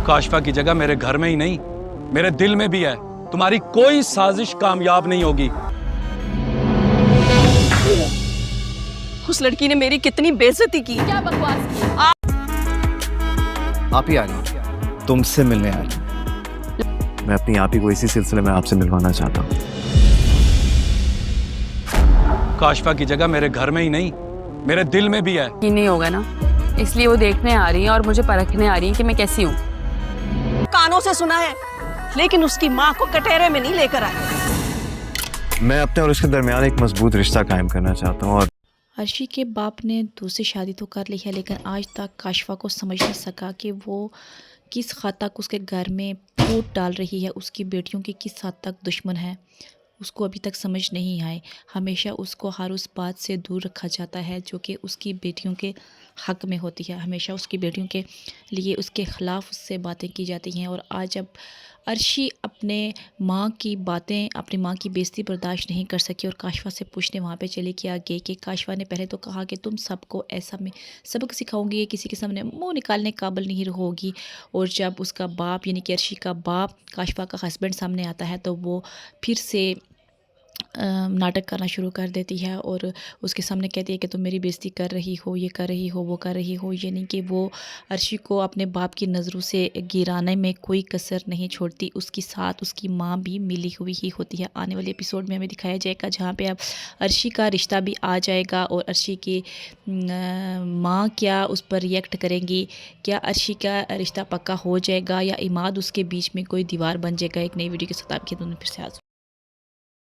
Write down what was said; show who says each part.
Speaker 1: काशफा की जगह मेरे घर में ही नहीं, मेरे दिल में भी है। तुम्हारी कोई साजिश कामयाब नहीं होगी।
Speaker 2: उस लड़की ने मेरी कितनी बेइज्जती की।
Speaker 3: क्या बकवास की?
Speaker 4: आप ही आ गई, तुमसे मिलने आ रही। मैं अपनी आप ही को इसी सिलसिले में आपसे मिलवाना चाहता हूँ।
Speaker 1: काशफा की जगह मेरे घर में ही नहीं, मेरे दिल में भी है।
Speaker 3: ये नहीं होगा ना, इसलिए वो देखने आ रही है और मुझे परखने आ रही है कि मैं कैसी हूँ।
Speaker 2: कानों से सुना है, लेकिन उसकी माँ को कटहरे में नहीं लेकर आए।
Speaker 4: मैं अपने और उसके दरमियान एक मजबूत रिश्ता कायम करना चाहता हूँ। और
Speaker 5: अर्शी के बाप ने दूसरी शादी तो कर ली है, लेकिन आज तक काशफा को समझ नहीं सका कि वो किस हद तक उसके घर में फूट डाल रही है, उसकी बेटियों की किस हद तक दुश्मन है, उसको अभी तक समझ नहीं आए। हमेशा उसको हर उस बात से दूर रखा जाता है जो कि उसकी बेटियों के हक़ में होती है। हमेशा उसकी बेटियों के लिए उसके ख़िलाफ़ उससे बातें की जाती हैं। और आज जब अर्शी अपने माँ की बातें, अपनी माँ की बेइज्जती बर्दाश्त नहीं कर सकी और काशफा से पूछने वहाँ पे चली कि आगे कि काशफा ने पहले तो कहा कि तुम सबको ऐसा मैं सबक सिखाऊंगी, किसी के सामने मुंह निकालने काबिल नहीं होगी। और जब उसका बाप यानी कि अर्शी का बाप काशफा का हस्बैंड सामने आता है तो वो फिर से नाटक करना शुरू कर देती है और उसके सामने कहती है कि तुम मेरी बेइज्जती कर रही हो, ये कर रही हो, वो कर रही हो। यानी कि वो अर्शी को अपने बाप की नज़रों से गिराने में कोई कसर नहीं छोड़ती। उसके साथ उसकी माँ भी मिली हुई ही होती है। आने वाले एपिसोड में हमें दिखाया जाएगा जहाँ पे अब अर्शी का रिश्ता भी आ जाएगा और अर्शी की माँ क्या उस पर रिएक्ट करेंगी। क्या अर्शी का रिश्ता पक्का हो जाएगा या इमाद उसके बीच में कोई दीवार बन जाएगा। एक नई वीडियो के साथ आपके दोनों फिर से आज